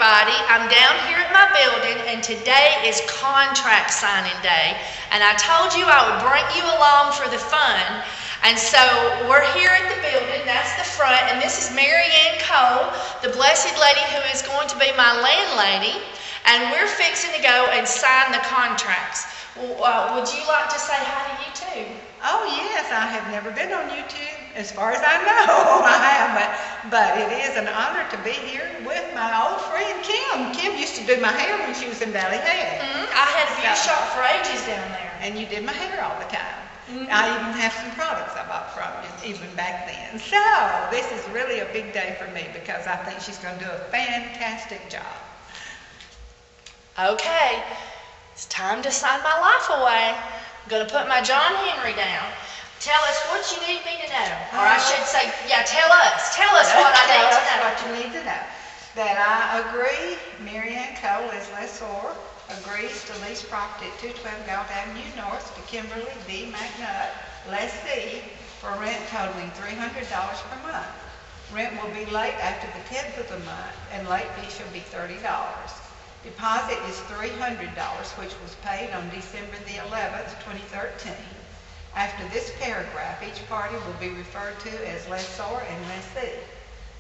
everybody. I'm down here at my building, and today is contract signing day. And I told you I would bring you along for the fun. And so we're here at the building. That's the front, and this is Mary Ann Cole, the blessed lady who is going to be my landlady. And we're fixing to go and sign the contracts. Well, would you like to say hi to YouTube? Oh yes, I have never been on YouTube, as far as I know. I haven't, but it is an honor to be here with my old friend Kim. Kim used to do my hair when she was in Valley Hair. I had a beauty shop for ages down there. And you did my hair all the time. I even have some products I bought from you, even back then. So this is really a big day for me because I think she's going to do a fantastic job. Okay, it's time to sign my life away. I'm going to put my John Henry down. Tell us what you need me to know. Or I should say, yeah, tell us. Tell us what I need to know. What you need to know. That I agree, Mary Ann Cole as lessor, agrees to lease property at 212 Galt Avenue North to Kimberly D. McNutt, lessee, for rent totaling $300 per month. Rent will be late after the 10th of the month, and late fee shall be $30. Deposit is $300, which was paid on December the 11th, 2013. After this paragraph, each party will be referred to as lessor and lessee.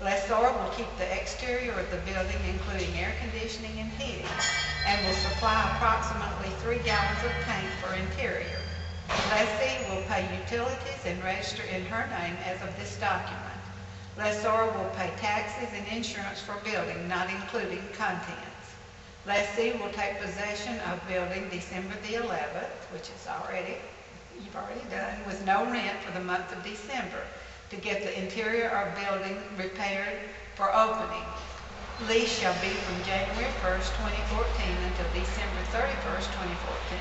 Lessor will keep the exterior of the building, including air conditioning and heating, and will supply approximately 3 gallons of paint for interior. Lessee will pay utilities and register in her name as of this document. Lessor will pay taxes and insurance for building, not including contents. Lessee will take possession of building December the 11th, which is you've already done, with no rent for the month of December, to get the interior of building repaired for opening. Lease shall be from January 1st, 2014 until December 31st, 2014.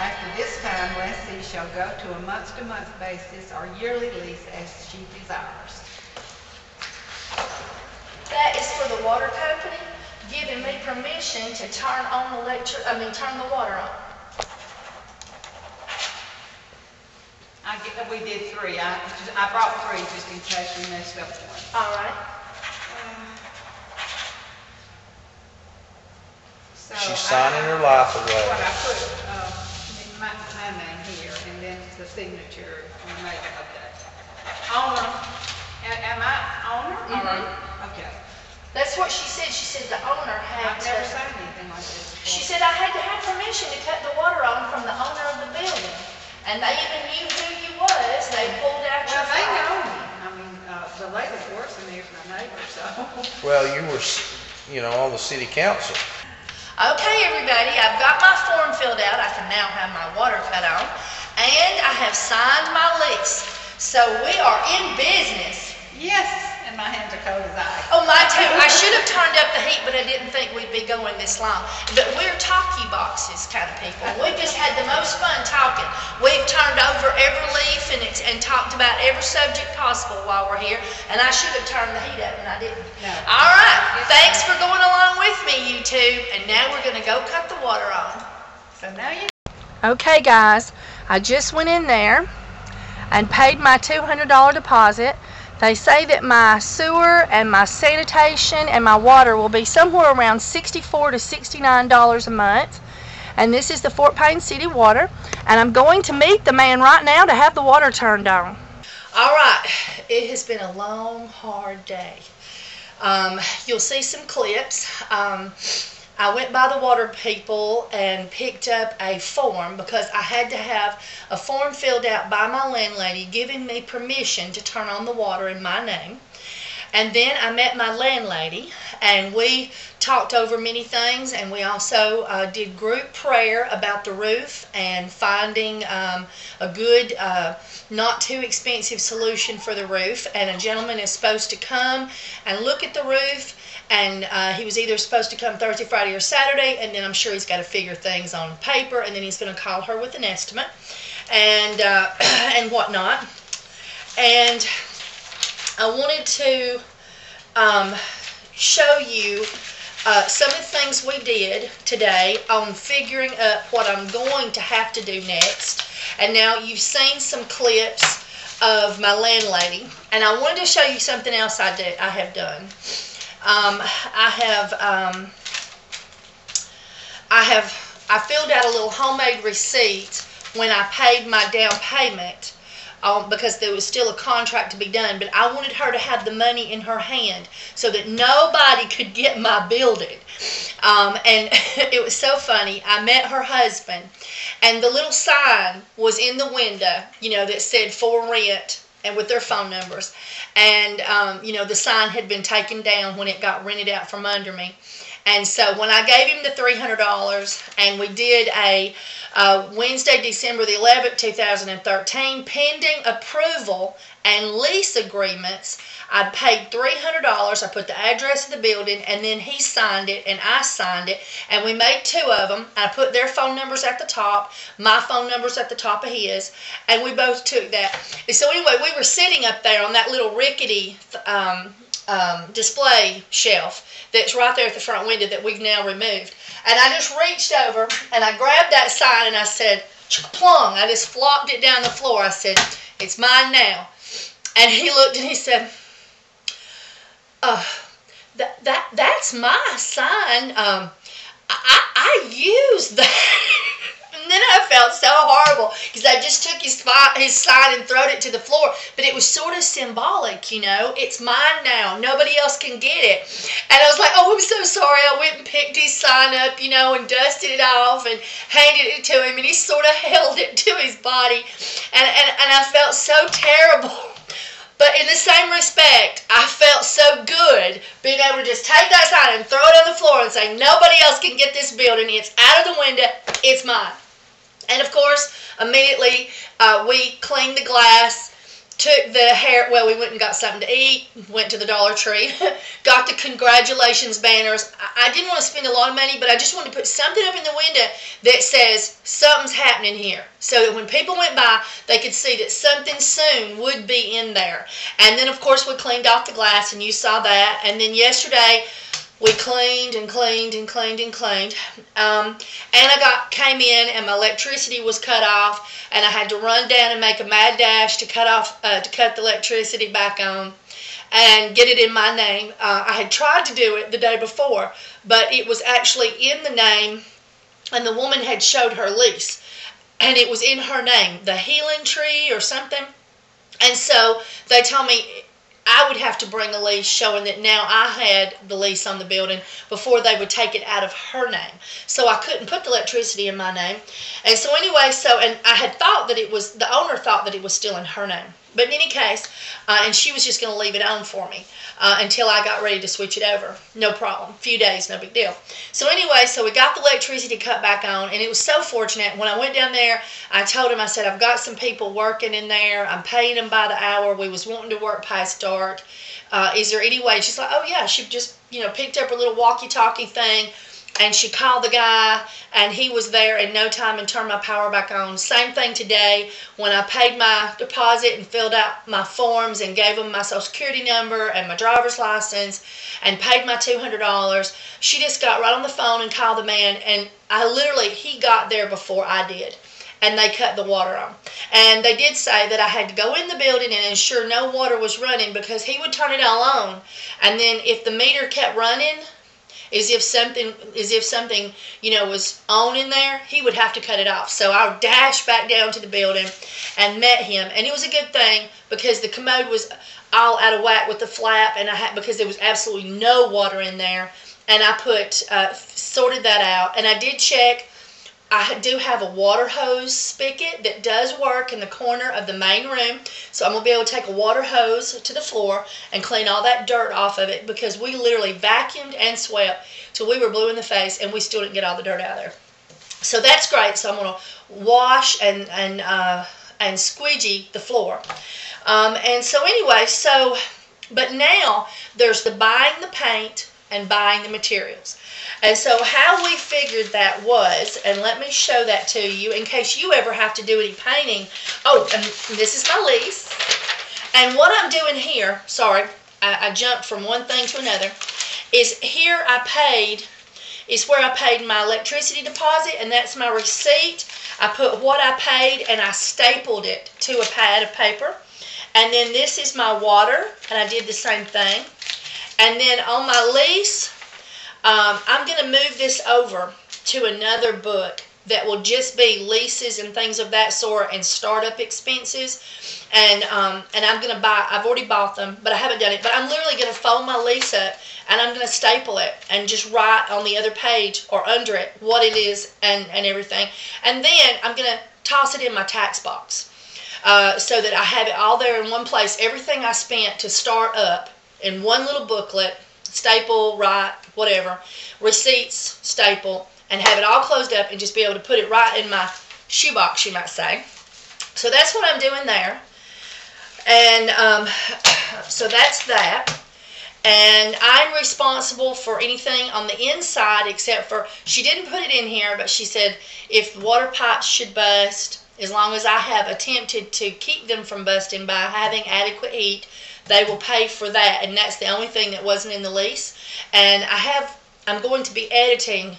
After this time, lessee shall go to a month-to-month basis or yearly lease as she desires. That is for the water company giving me permission to turn turn the water on. We did 3. I brought 3 just in case we messed up one. All right. So she's signing her life away. What I put my name here, and then the signature on the makeup. Okay. Owner. Am I owner? Okay. That's what she said. She said the owner had I've never signed anything like this before. She said I had to have permission to cut the water on from the owner of the building. And they even knew who you was. They pulled out your they file. know me. I mean, the lady that works in there is my neighbor, so. Well, you were, on the city council. Okay, everybody, I've got my form filled out. I can now have my water cut on. And I have signed my lease. So we are in business. Yes, and my hands are cold as ice. Oh, mine too. I should have turned up the heat, but I didn't think we'd be going this long. But we're talkie boxes kind of people. We've just had the most fun talking. We've turned over every leaf and talked about every subject possible while we're here. And I should have turned the heat up, and I didn't. No. All right. Thanks for going along with me, YouTube. And now we're going to go cut the water on. So now you. Okay, guys. I just went in there and paid my $200 deposit. They say that my sewer and my sanitation and my water will be somewhere around $64 to $69 a month. And this is the Fort Payne City water. And I'm going to meet the man right now to have the water turned on. All right. It has been a long, hard day. You'll see some clips. I went by the water people and picked up a form because I had to have a form filled out by my landlady giving me permission to turn on the water in my name. And then I met my landlady and we talked over many things, and we also did group prayer about the roof and finding a good, not too expensive solution for the roof. And a gentleman is supposed to come and look at the roof. And he was either supposed to come Thursday, Friday, or Saturday, and then I'm sure he's got to figure things on paper, and then he's going to call her with an estimate and and whatnot. And I wanted to show you some of the things we did today on figuring up what I'm going to have to do next. And now you've seen some clips of my landlady, and I wanted to show you something else I have done. I filled out a little homemade receipt when I paid my down payment. Because there was still a contract to be done, but I wanted her to have the money in her hand so that nobody could get my building. And it was so funny. I met her husband, and the little sign was in the window, that said for rent, and with their phone numbers. And, the sign had been taken down when it got rented out from under me. And so when I gave him the $300, and we did a Wednesday, December the 11th, 2013, pending approval and lease agreements, I paid $300. I put the address of the building, and then he signed it, and I signed it, and we made 2 of them. I put their phone numbers at the top, my phone numbers at the top of his, and we both took that. And so anyway, we were sitting up there on that little rickety display shelf that's right there at the front window that we've now removed. And I just reached over and I grabbed that sign and I said, plung, I just flopped it down the floor. I said, it's mine now. And he looked and he said, that's my sign. I used that. And then I felt so horrible because I just took his sign and thrown it to the floor. But it was sort of symbolic, It's mine now. Nobody else can get it. And I was like, oh, I'm so sorry. I went and picked his sign up, and dusted it off and handed it to him. And he sort of held it to his body. And I felt so terrible. But in the same respect, I felt so good being able to just take that sign and throw it on the floor and say, nobody else can get this building. It's out of the window. It's mine. And of course, immediately we cleaned the glass, took the hair, well, we went and got something to eat, went to the Dollar Tree, got the congratulations banners. I didn't want to spend a lot of money, but I just wanted to put something up in the window that says something's happening here, so that when people went by, they could see that something soon would be in there. And then, of course, we cleaned off the glass, and you saw that. And then yesterday, we cleaned and cleaned and cleaned and cleaned. And I came in and my electricity was cut off, and I had to run down and make a mad dash to cut the electricity back on and get it in my name. I had tried to do it the day before, but it was actually in the name, and the woman had showed her lease, and it was in her name, the Healing Tree or something. And so they told me I would have to bring a lease showing that now I had the lease on the building before they would take it out of her name. So I couldn't put the electricity in my name. And so anyway, and I had thought that the owner thought that it was still in her name. But in any case, and she was just going to leave it on for me until I got ready to switch it over. No problem. A few days, no big deal. So anyway, so we got the electricity cut back on, and it was so fortunate. When I went down there, I told him, I said, I've got some people working in there. I'm paying them by the hour. We was wanting to work past dark. Is there any way? She's like, oh, yeah. She just, picked up her little walkie-talkie thing, and she called the guy, and he was there in no time and turned my power back on. Same thing today. When I paid my deposit and filled out my forms and gave them my social security number and my driver's license and paid my $200, she just got right on the phone and called the man, and he got there before I did. And they cut the water on. And they did say that I had to go in the building and ensure no water was running, because he would turn it all on. And then if the meter kept running, as if something was on in there, he would have to cut it off. So I dashed back down to the building and met him. And it was a good thing, because the commode was all out of whack with the flap, and because there was absolutely no water in there. And I sorted that out. And I did check. I do have a water hose spigot that does work in the corner of the main room. So I'm going to be able to take a water hose to the floor and clean all that dirt off of it, because we literally vacuumed and swept till we were blue in the face, and we still didn't get all the dirt out of there. So that's great. So I'm going to wash and squeegee the floor. And so anyway, but now there's the buying the paint and buying the materials. And so how we figured that was, and let me show that to you in case you ever have to do any painting. Oh, and this is my lease. And what I'm doing here, sorry, I jumped from one thing to another, is here is where I paid my electricity deposit, and that's my receipt. I put what I paid, and I stapled it to a pad of paper. And then this is my water, and I did the same thing. And then on my lease, I'm going to move this over to another book that will just be leases and things of that sort and startup expenses. And I'm going to buy, I've already bought them, but I haven't done it. But I'm literally going to fold my lease up and I'm going to staple it and just write on the other page or under it what it is and everything. And then I'm going to toss it in my tax box so that I have it all there in one place. Everything I spent to start up in one little booklet, staple, write, whatever, receipts, staple, and have it all closed up and just be able to put it right in my shoebox, you might say. So that's what I'm doing there. And so that's that. And I'm responsible for anything on the inside except for, she didn't put it in here, but she said if water pipes should bust, as long as I have attempted to keep them from busting by having adequate heat, they will pay for that. And that's the only thing that wasn't in the lease. And I'm going to be editing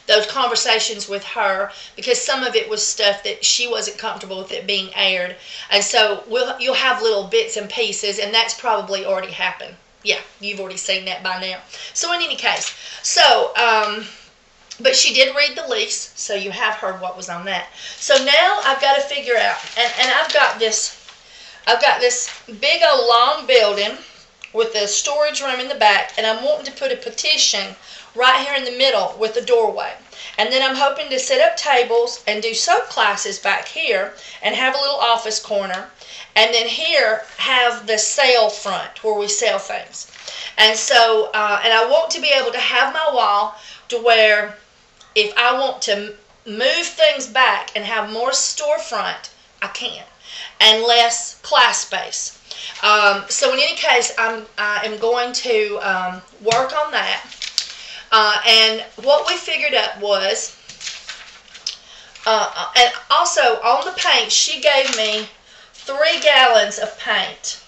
those conversations with her because some of it was stuff that she wasn't comfortable with it being aired. And so you'll have little bits and pieces, and that's probably already happened. Yeah, you've already seen that by now. So in any case, so, but she did read the lease, so you have heard what was on that. So now I've got to figure out, and I've got this big old long building with a storage room in the back, and I'm wanting to put a partition right here in the middle with a doorway. And then I'm hoping to set up tables and do some classes back here and have a little office corner. And then here have the sale front where we sell things. And so, and I want to be able to have my wall to where if I want to move things back and have more storefront, I can. And less class space. So in any case, I am going to work on that. And what we figured up was, and also on the paint, she gave me 3 gallons of paint.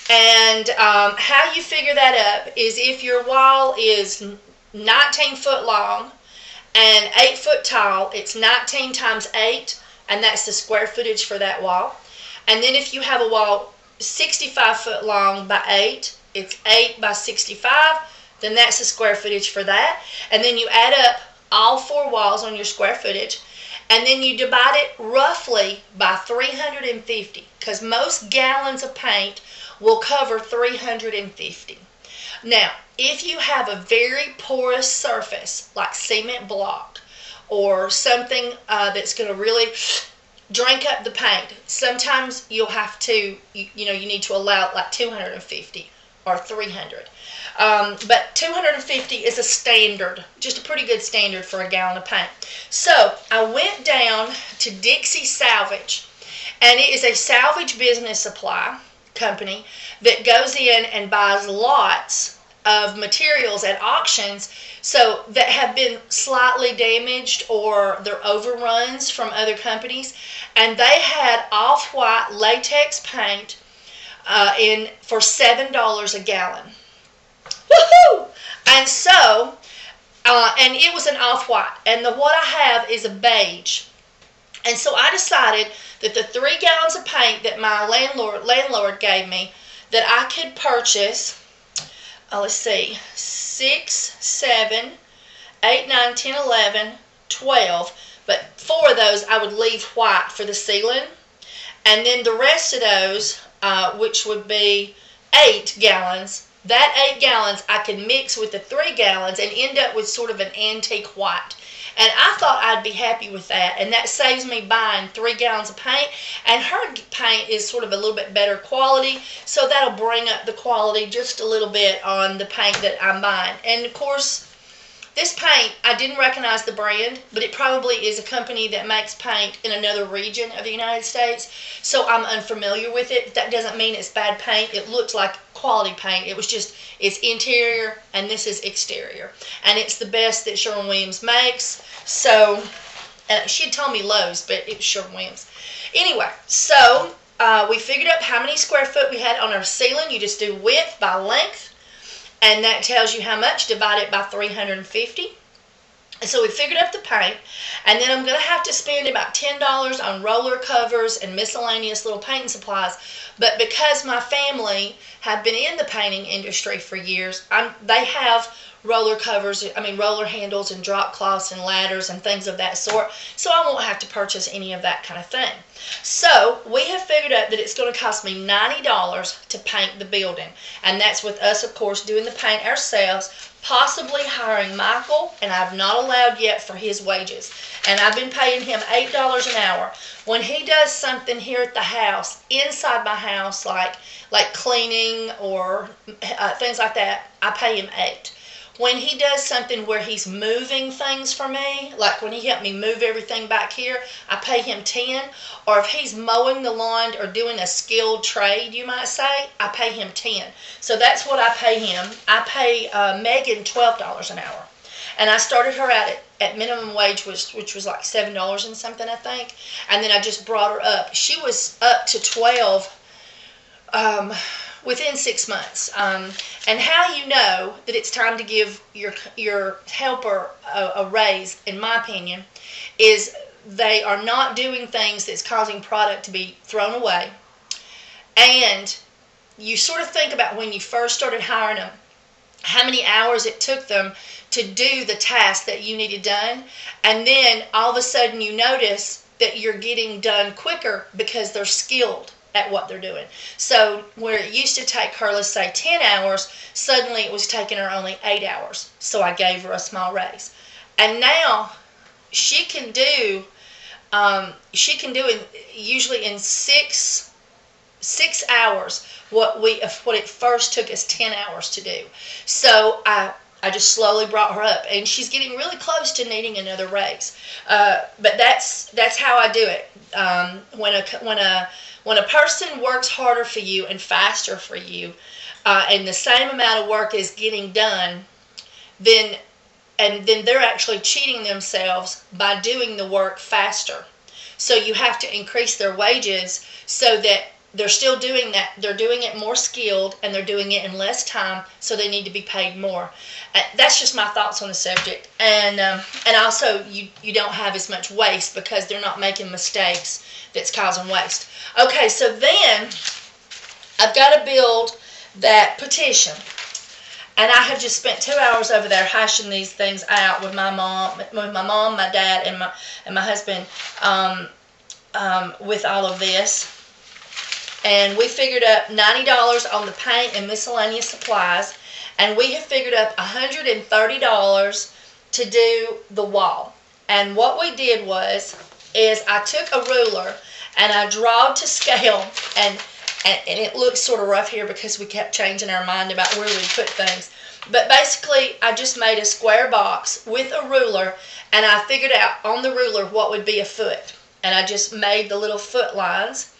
And how you figure that up is if your wall is 19 foot long and 8 foot tall, it's 19 times 8, and that's the square footage for that wall. And then if you have a wall 65 foot long by 8, it's 8 by 65, then that's the square footage for that. And then you add up all 4 walls on your square footage, and then you divide it roughly by 350, because most gallons of paint will cover 350. Now, if you have a very porous surface, like cement block, or something that's going to really drink up the paint, sometimes you'll have to, you need to allow like 250 or 300. But 250 is a standard, just a pretty good standard for a gallon of paint. So I went down to Dixie Salvage, and it is a salvage business supply company that goes in and buys lots of materials at auctions so that have been slightly damaged or they're overruns from other companies. And they had off-white latex paint for $7 a gallon. Woohoo! And so, and it was an off-white, and what I have is a beige. And so I decided that the 3 gallons of paint that my landlord gave me, that I could purchase, let's see, 6, 7, 8, 9, 10, 11, 12, but 4 of those I would leave white for the ceiling, and then the rest of those, which would be 8 gallons, that 8 gallons I could mix with the 3 gallons and end up with sort of an antique white. And I thought I'd be happy with that, and that saves me buying 3 gallons of paint, and her paint is sort of a little bit better quality, so that'll bring up the quality just a little bit on the paint that I'm buying. And of course, this paint, I didn't recognize the brand, but it probably is a company that makes paint in another region of the United States, so I'm unfamiliar with it. That doesn't mean it's bad paint. It looks like quality paint. It was just, it's interior and this is exterior. And it's the best that Sherwin-Williams makes. So, and she had told me Lowe's, but it was Sherwin-Williams. Anyway, so we figured out how many square foot we had on our ceiling. You just do width by length, and that tells you how much. Divide it by 350. And so we figured up the paint, and then I'm going to have to spend about $10 on roller covers and miscellaneous little painting supplies. But because my family have been in the painting industry for years, they have roller covers, roller handles and drop cloths and ladders and things of that sort, so I won't have to purchase any of that kind of thing. So we have figured out that it's going to cost me $90 to paint the building, and that's with us, of course, doing the paint ourselves, possibly hiring Michael, and I've not allowed yet for his wages, and I've been paying him $8 an hour. When he does something here at the house, inside my house, like cleaning or things like that, I pay him $8. When he does something where he's moving things for me, like when he helped me move everything back here, I pay him $10. Or if he's mowing the lawn or doing a skilled trade, you might say, I pay him $10. So that's what I pay him. I pay Megan $12 an hour. And I started her out at minimum wage, which was like $7 and something, I think. And then I just brought her up. She was up to $12 within 6 months. And how you know that it's time to give your helper a raise, in my opinion, is they are not doing things that's causing product to be thrown away. And you sort of think about when you first started hiring them, how many hours it took them to do the task that you needed done. And then all of a sudden you notice that you're getting done quicker because they're skilled at what they're doing. So where it used to take her, let's say 10 hours, suddenly it was taking her only 8 hours. So I gave her a small raise. And now she can do usually in 6 hours what it first took us 10 hours to do. So I just slowly brought her up, and she's getting really close to needing another raise. But that's how I do it. When a person works harder for you and faster for you, and the same amount of work is getting done, then they're actually cheating themselves by doing the work faster. So you have to increase their wages so that they're still doing that. They're doing it more skilled, and they're doing it in less time, so they need to be paid more. That's just my thoughts on the subject. And also you don't have as much waste because they're not making mistakes that's causing waste. Okay, so then I've got to build that partition. And I have just spent 2 hours over there hashing these things out with my mom, my dad, and my husband with all of this. And we figured up $90 on the paint and miscellaneous supplies. And we have figured up $130 to do the wall. And what we did is I took a ruler and I drawed to scale, and it looks sort of rough here because we kept changing our mind about where we put things. But basically, I just made a square box with a ruler, and I figured out on the ruler what would be a foot. And I just made the little foot lines.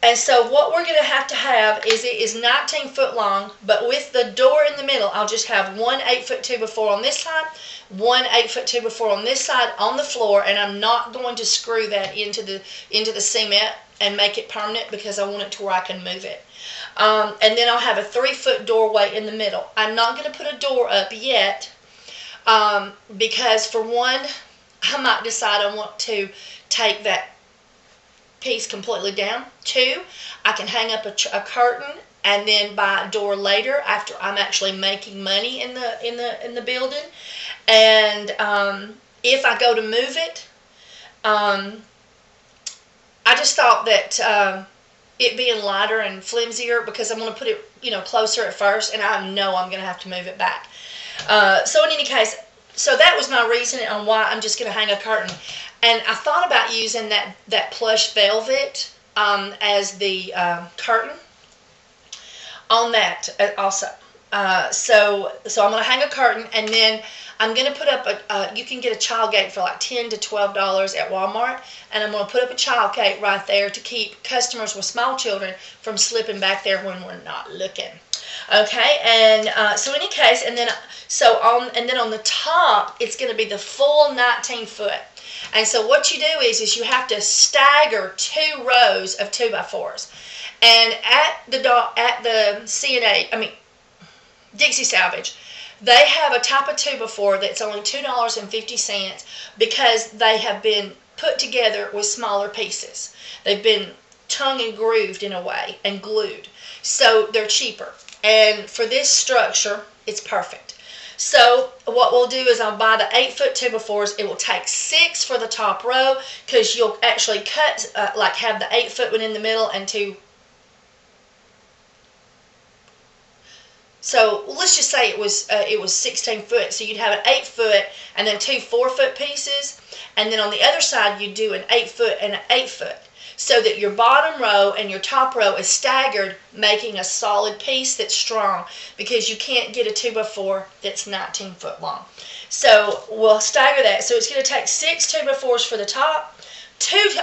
And so what we're going to have is, it is 19 foot long, but with the door in the middle, I'll just have one 8-foot 2x4 on this side, one 8-foot 2x4 on this side on the floor, and I'm not going to screw that into the cement and make it permanent because I want it to where I can move it. And then I'll have a 3-foot doorway in the middle. I'm not going to put a door up yet because, for one, I might decide I want to take that piece completely down. 2, I can hang up a curtain and then buy a door later after I'm actually making money in the building. And if I go to move it, I just thought that it being lighter and flimsier, because I'm going to put it closer at first, and I know I'm going to have to move it back. So in any case, so that was my reasoning on why I'm just going to hang a curtain. And I thought about using that plush velvet as the curtain on that also. So I'm going to hang a curtain, and then I'm going to put up you can get a child gate for like $10 to $12 at Walmart, and I'm going to put up a child gate right there to keep customers with small children from slipping back there when we're not looking. Okay, and so in any case, and then on the top, it's going to be the full 19 foot. And so what you do is you have to stagger 2 rows of 2x4s. And at the CNA, Dixie Salvage, They have a type of 2x4 that's only $2.50 because they have been put together with smaller pieces. They've been tongue and grooved in a way and glued. So they're cheaper. And for this structure, it's perfect. So what we'll do is I'll buy the 8-foot 2x4s. It will take 6 for the top row because you'll actually cut, like have the 8-foot one in the middle and 2. So let's just say it was 16 foot. So you'd have an 8-foot and then 2 4-foot pieces. And then on the other side, you do an 8-foot and an 8-foot. So that your bottom row and your top row is staggered, making a solid piece that's strong, because you can't get a 2x4 that's 19 foot long. So we'll stagger that. So it's going to take 6 2x4s for the top,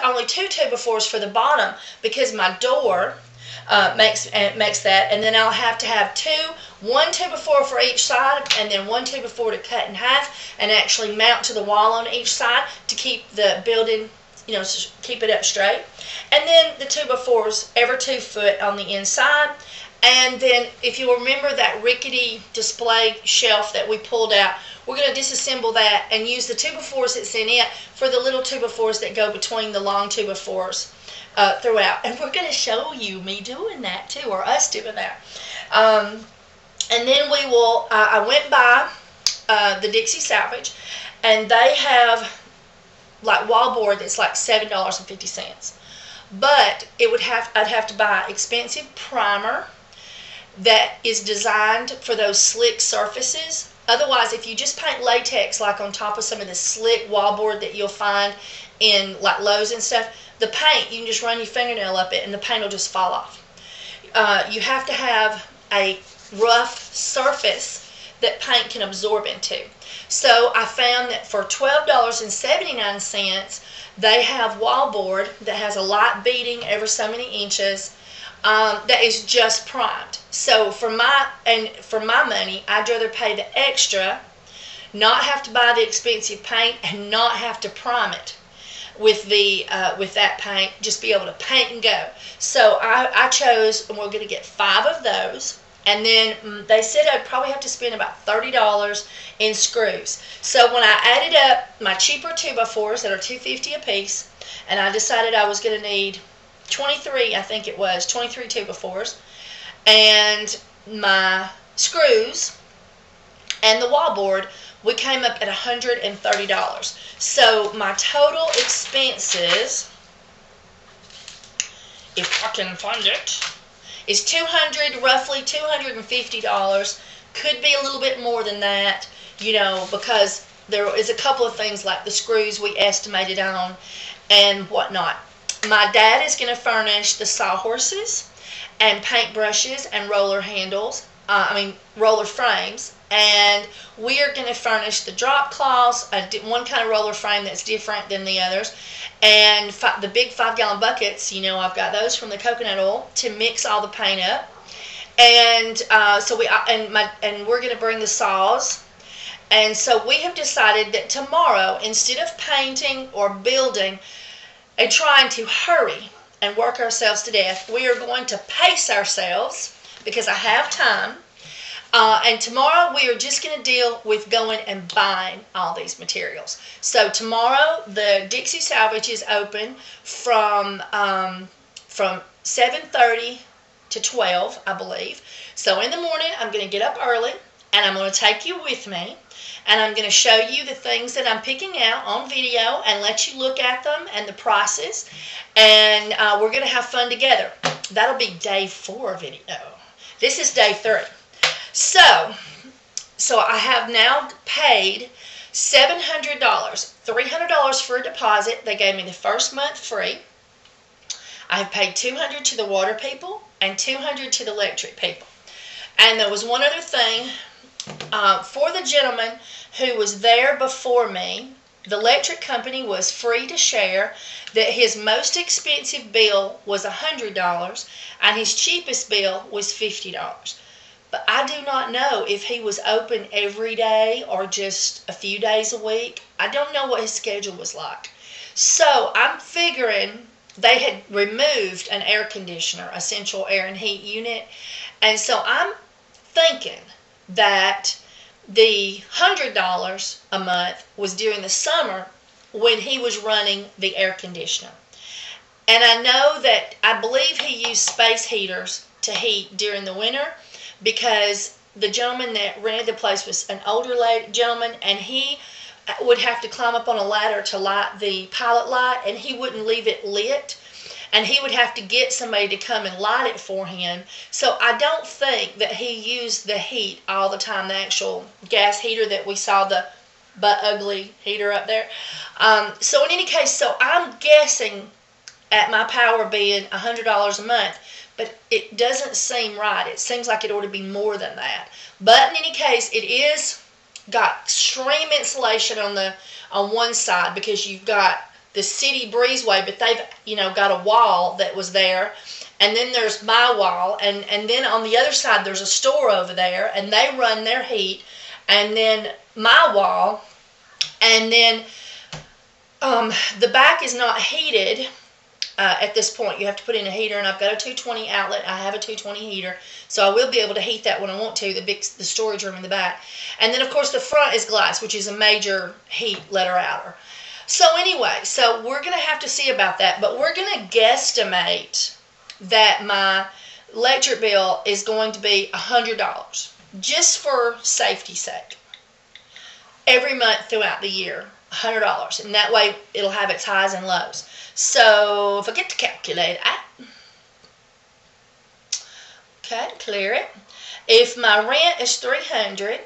only 2 2x4s for the bottom, because my door makes that, and then I'll have to have one 2x4 for each side, and then one 2x4 to cut in half and actually mount to the wall on each side to keep the building, keep it up straight. And then the 2x4s, every 2 foot on the inside. And then if you'll remember that rickety display shelf that we pulled out, we're going to disassemble that and use the 2x4s that's in it for the little 2x4s that go between the long 2x4s throughout. And we're going to show you me doing that too, or us doing that. And then we will, I went by the Dixie Salvage, and they have like wallboard that's like $7.50. But I'd have to buy expensive primer that is designed for those slick surfaces. Otherwise, if you just paint latex like on top of some of the slick wallboard that you'll find in like Lowe's and stuff, the paint, you can just run your fingernail up it and the paint will just fall off. You have to have a rough surface that paint can absorb into. So I found that for $12.79, they have wallboard that has a light beading every so many inches that is just primed. So for my money, I'd rather pay the extra, not have to buy the expensive paint, and not have to prime it with that paint. Just be able to paint and go. So I chose, and we're going to get 5 of those. And then they said I'd probably have to spend about $30 in screws. So when I added up my cheaper 2x4s that are $2.50 a piece, and I decided I was going to need 23, I think it was, 23 2x4s, and my screws and the wallboard, we came up at $130. So my total expenses, if I can find it, is roughly $250. Could be a little bit more than that, because there is a couple of things like the screws we estimated on and whatnot. My dad is going to furnish the sawhorses and paint brushes and roller handles, roller frames, and we are going to furnish the drop cloths, one kind of roller frame that's different than the others, and the big 5-gallon buckets. I've got those from the coconut oil to mix all the paint up, and so we're going to bring the saws. And so we have decided that tomorrow, instead of painting or building and trying to hurry and work ourselves to death, we are going to pace ourselves because I have time. And tomorrow we are just going to deal with going and buying all these materials. So tomorrow the Dixie Salvage is open from 7:30 to 12, I believe. So in the morning I'm going to get up early and I'm going to take you with me. And I'm going to show you the things that I'm picking out on video and let you look at them and the prices. And we're going to have fun together. That'll be day 4 video. This is day 3. So I have now paid $700, $300 for a deposit. They gave me the first month free. I have paid $200 to the water people and $200 to the electric people. And there was one other thing. For the gentleman who was there before me, the electric company was free to share that his most expensive bill was $100 and his cheapest bill was $50. But I do not know if he was open every day or just a few days a week. I don't know what his schedule was like. So I'm figuring they had removed an air conditioner, a central air and heat unit. And so I'm thinking that The $100 a month was during the summer when he was running the air conditioner. And I know that I believe he used space heaters to heat during the winter, because the gentleman that rented the place was an older gentleman, and he would have to climb up on a ladder to light the pilot light, and he wouldn't leave it lit, and he would have to get somebody to come and light it for him. So I don't think that he used the heat all the time, the actual gas heater that we saw, the butt ugly heater up there. So in any case, so I'm guessing at my power being $100 a month, but it doesn't seem right. It seems like it ought to be more than that. But in any case, it is got extreme insulation on one side, because you've got the city breezeway, but they've got a wall that was there, and then there's my wall, and then on the other side there's a store over there, and they run their heat, and then my wall, and then the back is not heated. At this point, you have to put in a heater, and I've got a 220 outlet. I have a 220 heater, so I will be able to heat that when I want to, the storage room in the back. And then, of course, the front is glass, which is a major heat letter outer. So anyway, so we're going to have to see about that, but we're going to guesstimate that my electric bill is going to be $100, just for safety's sake, every month throughout the year, $100, and that way it'll have its highs and lows. So if I get the calculator out, okay, clear it. If my rent is $300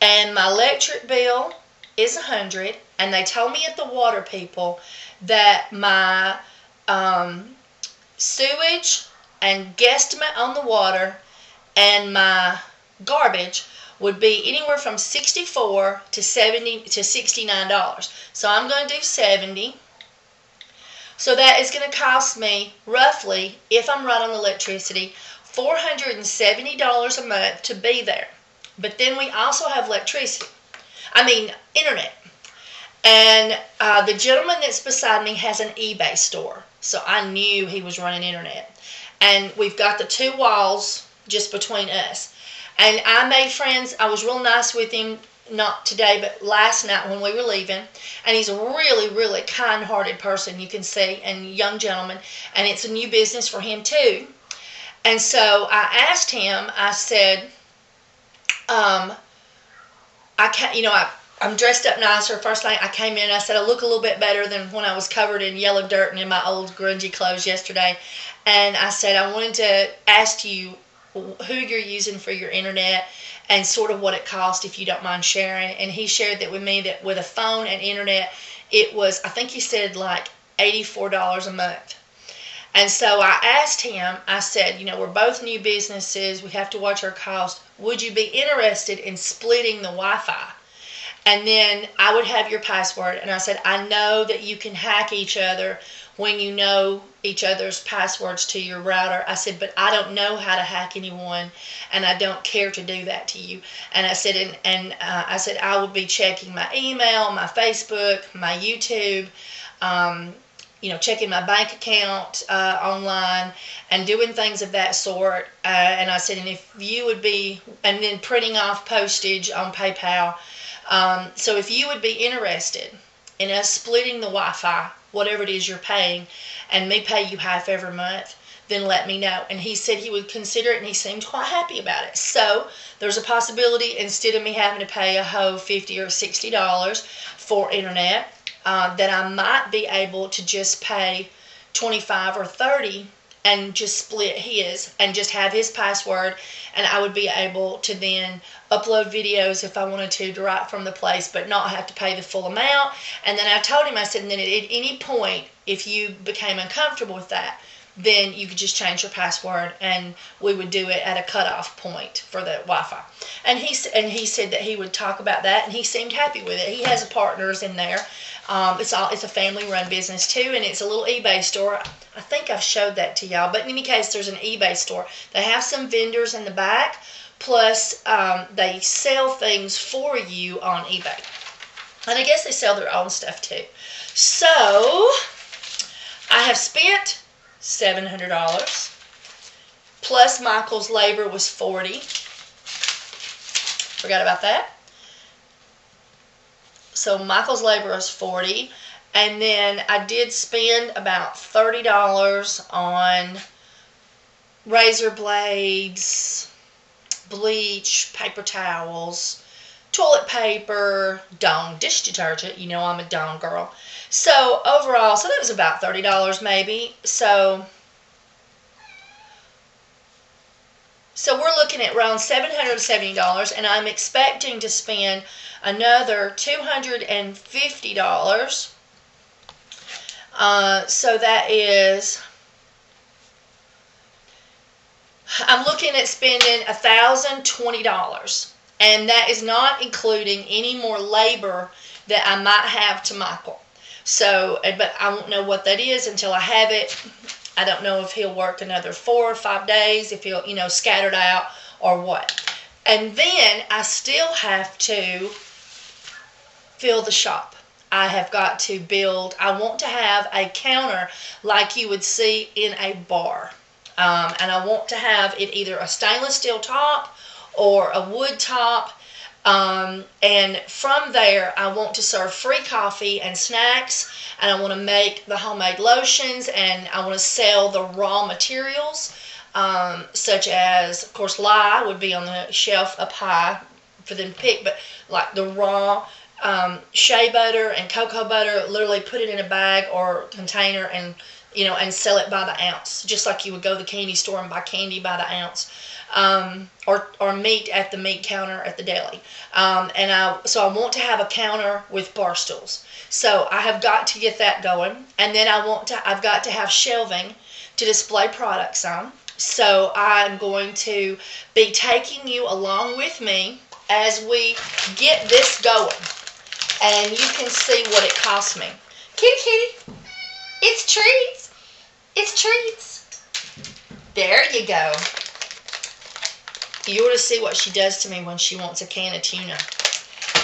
and my electric bill is $100, and they told me at the water people that my sewage and guesstimate on the water and my garbage would be anywhere from $64 to $69. So I'm going to do 70. So that is going to cost me roughly, if I'm right on electricity, $470 a month to be there. But then we also have internet. And the gentleman that's beside me has an eBay store, so I knew he was running internet. And we've got the two walls just between us. And I made friends. I was real nice with him, not today, but last night when we were leaving. And he's a really, really kind-hearted person, you can see, and young gentleman. And it's a new business for him, too. And so I asked him, I said, I'm dressed up nicer. First thing I came in, I said, I look a little bit better than when I was covered in yellow dirt and in my old grungy clothes yesterday. And I said, I wanted to ask you who you're using for your internet and sort of what it cost, if you don't mind sharing. And he shared that with me, that with a phone and internet, it was, I think he said, like $84 a month. And so I asked him, I said, we're both new businesses, we have to watch our cost. Would you be interested in splitting the Wi-Fi? And then I would have your password. And I said, I know that you can hack each other when you know each other's passwords to your router. I said, but I don't know how to hack anyone, and I don't care to do that to you. And I said, I said, I will be checking my email, my Facebook, my YouTube, checking my bank account online and doing things of that sort. And I said, and if you would be, and then printing off postage on PayPal. So if you would be interested in us splitting the Wi-Fi, whatever it is you're paying, and me pay you half every month, then let me know. And he said he would consider it, and he seemed quite happy about it. So there's a possibility, instead of me having to pay a whole $50 or $60 for internet, that I might be able to just pay $25 or $30 and just split his and just have his password, and I would be able to then upload videos if I wanted to right from the place, but not have to pay the full amount. And then I told him, I said, and then at any point, if you became uncomfortable with that, then you could just change your password, and we would do it at a cutoff point for the Wi-Fi. And he said that he would talk about that, and he seemed happy with it. He has partners in there. It's a family-run business too, and it's a little eBay store. I think I've showed that to y'all, but in any case, there's an eBay store. They have some vendors in the back, plus they sell things for you on eBay. And I guess they sell their own stuff too. So I have spent $700, plus Michael's labor was $40. Forgot about that. So Michael's labor is $40. And then I did spend about $30 on razor blades, bleach, paper towels, toilet paper, Dawn dish detergent. You know I'm a Dawn girl. So overall, so that was about $30 maybe. So we're looking at around $770, and I'm expecting to spend another $250. So that is, I'm looking at spending $1,020, and that is not including any more labor that I might have to Michael. So, but I won't know what that is until I have it. I don't know if he'll work another 4 or 5 days, if he'll, scattered out or what. And then I still have to fill the shop. I have got to build, I want to have a counter like you would see in a bar. And I want to have it either a stainless steel top or a wood top. And from there, I want to serve free coffee and snacks, and I want to make the homemade lotions, and I want to sell the raw materials, such as, of course, lye would be on the shelf up high for them to pick, but like the raw shea butter and cocoa butter, literally put it in a bag or container and, and sell it by the ounce, just like you would go to the candy store and buy candy by the ounce. Or meat at the meat counter at the deli. So I want to have a counter with bar stools. So I have got to get that going. And then I've got to have shelving to display products on. So I'm going to be taking you along with me as we get this going. And you can see what it cost me. Kitty, kitty, it's treats. It's treats. There you go. You ought to see what she does to me when she wants a can of tuna.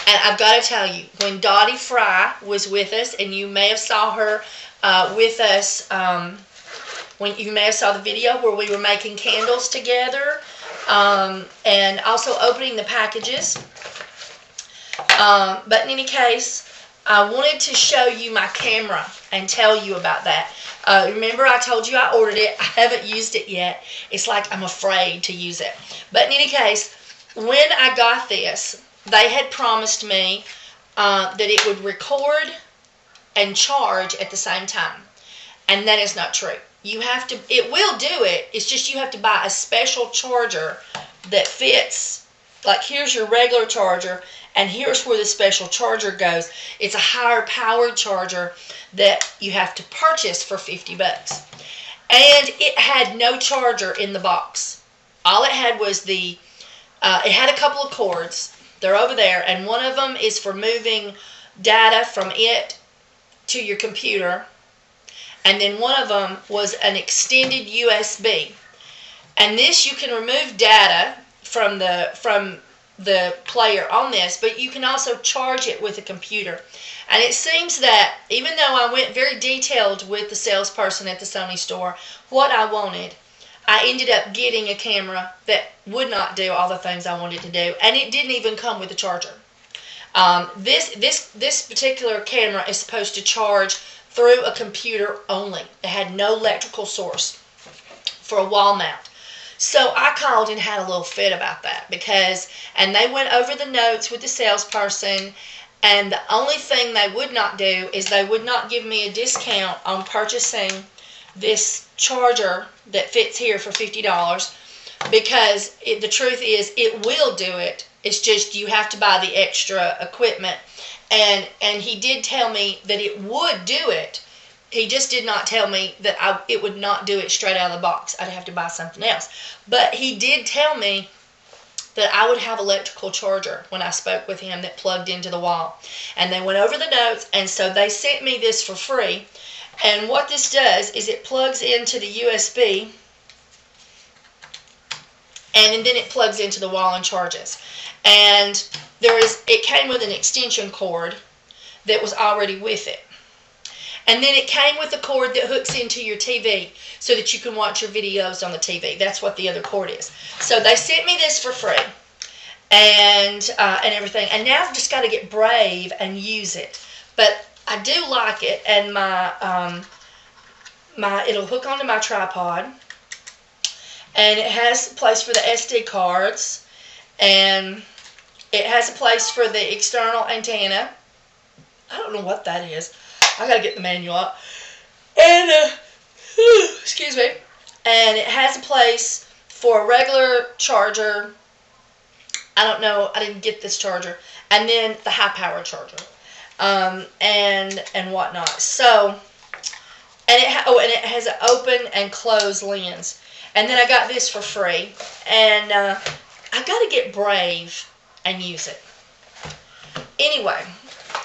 And I've got to tell you, when Dottie Fry was with us, and you may have saw her with us, when you may have saw the video where we were making candles together, and also opening the packages. But in any case, I wanted to show you my camera and tell you about that. Remember I told you I ordered it. I haven't used it yet. It's like I'm afraid to use it. But in any case, when I got this, they had promised me that it would record and charge at the same time. And that is not true. It will do it. It's just you have to buy a special charger that fits. Like, here's your regular charger, and here's where the special charger goes. It's a higher powered charger that you have to purchase for $50. And it had no charger in the box. All it had was it had a couple of cords. They're over there, and one of them is for moving data from it to your computer. And then one of them was an extended USB. And this, you can remove data from the player on this, but you can also charge it with a computer. And it seems that even though I went very detailed with the salesperson at the Sony store what I wanted, I ended up getting a camera that would not do all the things I wanted to do, and it didn't even come with a charger. This particular camera is supposed to charge through a computer only. It had no electrical source for a wall mount. So I called and had a little fit about that and they went over the notes with the salesperson, and the only thing they would not do is they would not give me a discount on purchasing this charger that fits here for $50, because the truth is it will do it. It's just you have to buy the extra equipment. And he did tell me that it would do it. He just did not tell me that it would not do it straight out of the box. I'd have to buy something else. But he did tell me that I would have an electrical charger when I spoke with him that plugged into the wall. And they went over the notes, and so they sent me this for free. And what this does is it plugs into the USB, and then it plugs into the wall and charges. And it came with an extension cord that was already with it. And then it came with a cord that hooks into your TV so that you can watch your videos on the TV. That's what the other cord is. So they sent me this for free. and everything. And now I've just got to get brave and use it. But I do like it, and it'll hook onto my tripod, and it has a place for the SD cards, and it has a place for the external antenna. I don't know what that is. I gotta get the manual out. And excuse me. And it has a place for a regular charger. I don't know. I didn't get this charger. And then the high power charger. And whatnot. So, and it has an open and closed lens. And then I got this for free. And I got to get brave and use it. Anyway,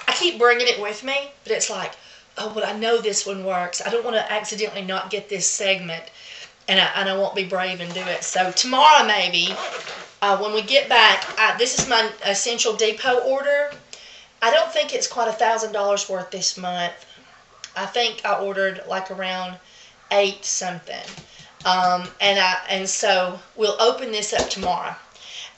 I keep bringing it with me, but it's like, oh, well, I know this one works. I don't want to accidentally not get this segment, and I won't be brave and do it. So tomorrow maybe, when we get back, this is my Essential Depot order. I don't think it's quite $1,000 worth this month. I think I ordered like around 8 something. And so we'll open this up tomorrow,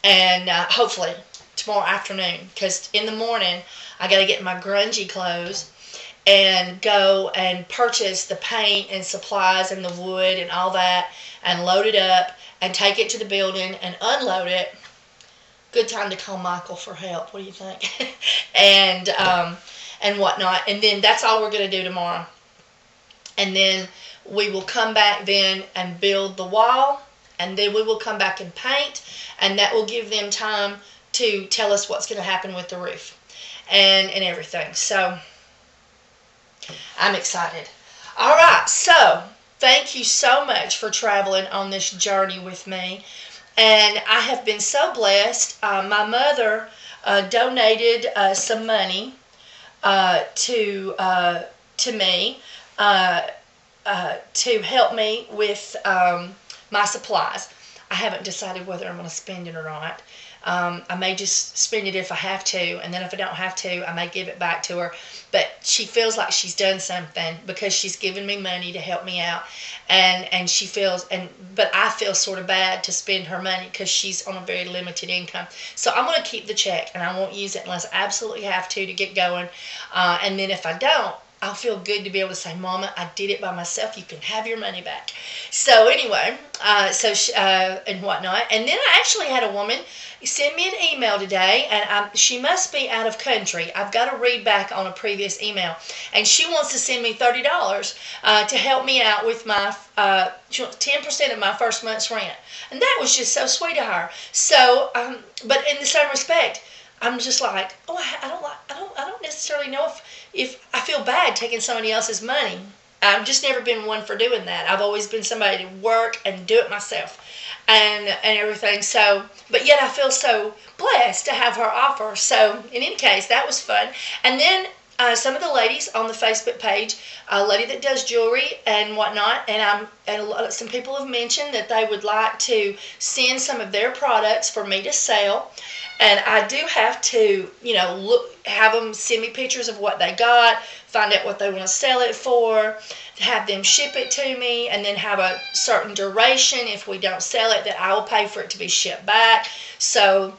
and hopefully tomorrow afternoon, because in the morning I got to get my grungy clothes and go and purchase the paint and supplies and the wood and all that, and load it up and take it to the building and unload it. Good time to call Michael for help. What do you think? and whatnot. And then that's all we're going to do tomorrow. And then we will come back then and build the wall, and then we will come back and paint, and that will give them time to tell us what's going to happen with the roof and everything. So I'm excited. All right, so thank you so much for traveling on this journey with me, and I have been so blessed. My mother donated some money to me to help me with my supplies. I haven't decided whether I'm going to spend it or not. I may just spend it if I have to, and then if I don't have to, I may give it back to her. But she feels like she's done something because she's given me money to help me out, and she feels, but I feel sort of bad to spend her money because she's on a very limited income. So I'm going to keep the check, and I won't use it unless I absolutely have to get going. And then if I don't, I'll feel good to be able to say, Mama, I did it by myself. You can have your money back. So anyway, and whatnot. And then I actually had a woman send me an email today, and she must be out of country. I've got to read back on a previous email. And she wants to send me $30 to help me out with my 10% of my first month's rent. And that was just so sweet of her. So, but in the same respect, I'm just like, oh, I don't necessarily know if I feel bad taking somebody else's money. I've just never been one for doing that. I've always been somebody to work and do it myself and everything. So, but yet I feel so blessed to have her offer. So, in any case, that was fun. And then some of the ladies on the Facebook page, a lady that does jewelry and whatnot, and some people have mentioned that they would like to send some of their products for me to sell. And I do have to, have them send me pictures of what they got, find out what they want to sell it for, have them ship it to me, and then have a certain duration if we don't sell it that I will pay for it to be shipped back. So,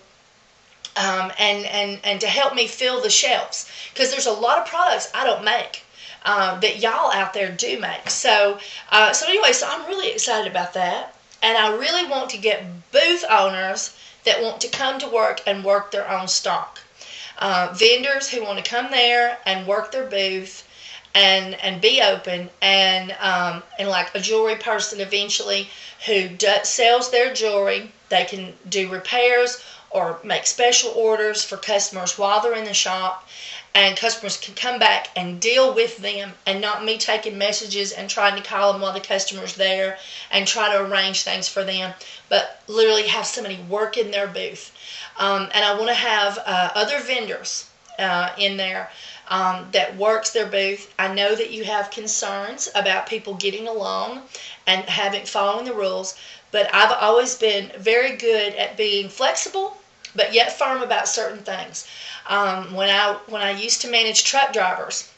and to help me fill the shelves, because there's a lot of products I don't make that y'all out there do make. So anyway, so I'm really excited about that, and I really want to get booth owners that want to come to work and work their own stock. Vendors who want to come there and work their booth and be open, and like a jewelry person eventually who sells their jewelry. They can do repairs or make special orders for customers while they're in the shop, and customers can come back and deal with them, and not me taking messages and trying to call them while the customer's there and try to arrange things for them, but literally have somebody work in their booth. And I want to have other vendors in there that works their booth. I know that you have concerns about people getting along and following the rules, but I've always been very good at being flexible but yet firm about certain things. When I used to manage truck drivers,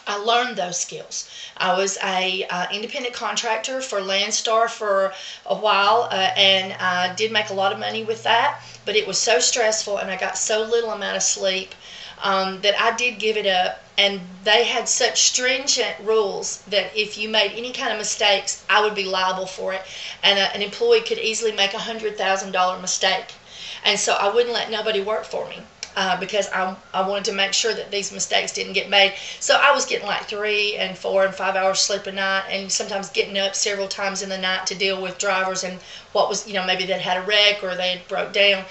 I learned those skills. I was a independent contractor for Landstar for a while, and I did make a lot of money with that, but it was so stressful and I got so little amount of sleep that I did give it up. And they had such stringent rules that if you made any kind of mistakes, I would be liable for it. And an employee could easily make $100,000 mistake. And so I wouldn't let nobody work for me. Because I wanted to make sure that these mistakes didn't get made. So I was getting like 3 and 4 and 5 hours sleep a night, and sometimes getting up several times in the night to deal with drivers and what was, maybe they'd had a wreck or they had broke down.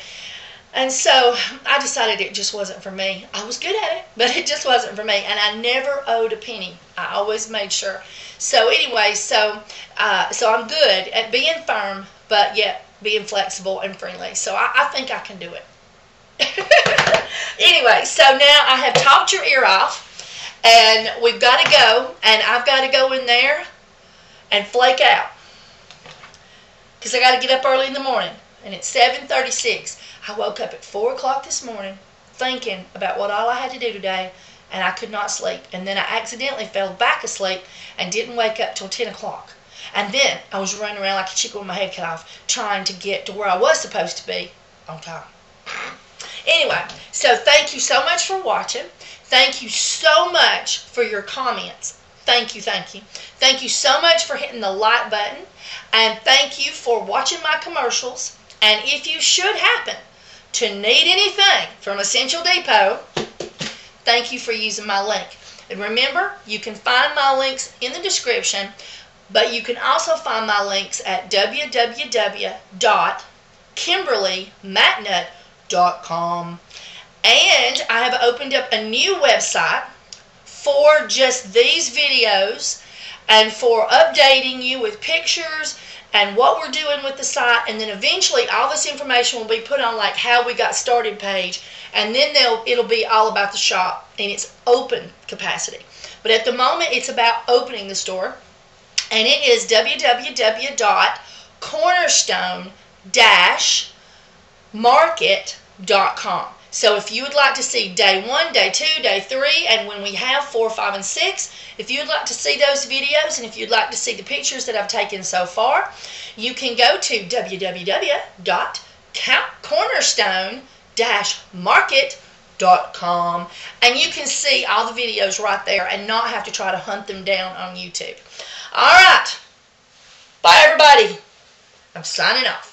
And so I decided it just wasn't for me. I was good at it, but it just wasn't for me. And I never owed a penny. I always made sure. So anyway, so I'm good at being firm, but yet being flexible and friendly. So I think I can do it. Anyway, so now I have talked your ear off, and we've got to go, and I've got to go in there and flake out because I got to get up early in the morning, and it's 7:36. I woke up at 4 o'clock this morning thinking about what all I had to do today, and I could not sleep, and then I accidentally fell back asleep and didn't wake up till 10 o'clock, and then I was running around like a chicken with my head cut off trying to get to where I was supposed to be on time. Anyway, so thank you so much for watching. Thank you so much for your comments. Thank you, thank you. Thank you so much for hitting the like button. And thank you for watching my commercials. And if you should happen to need anything from Essential Depot, thank you for using my link. And remember, you can find my links in the description, but you can also find my links at www.kimberlymatnut.com. And I have opened up a new website for just these videos and for updating you with pictures and what we're doing with the site, and then eventually all this information will be put on like how we got started page, and then it'll be all about the shop in its open capacity. But at the moment it's about opening the store, and it is www.cornerstone-market.com. So if you would like to see day 1, day 2, day 3, and when we have 4, 5, and 6, if you'd like to see those videos, and if you'd like to see the pictures that I've taken so far, you can go to www.cornerstone-market.com, and you can see all the videos right there and not have to try to hunt them down on YouTube. All right. Bye, everybody. I'm signing off.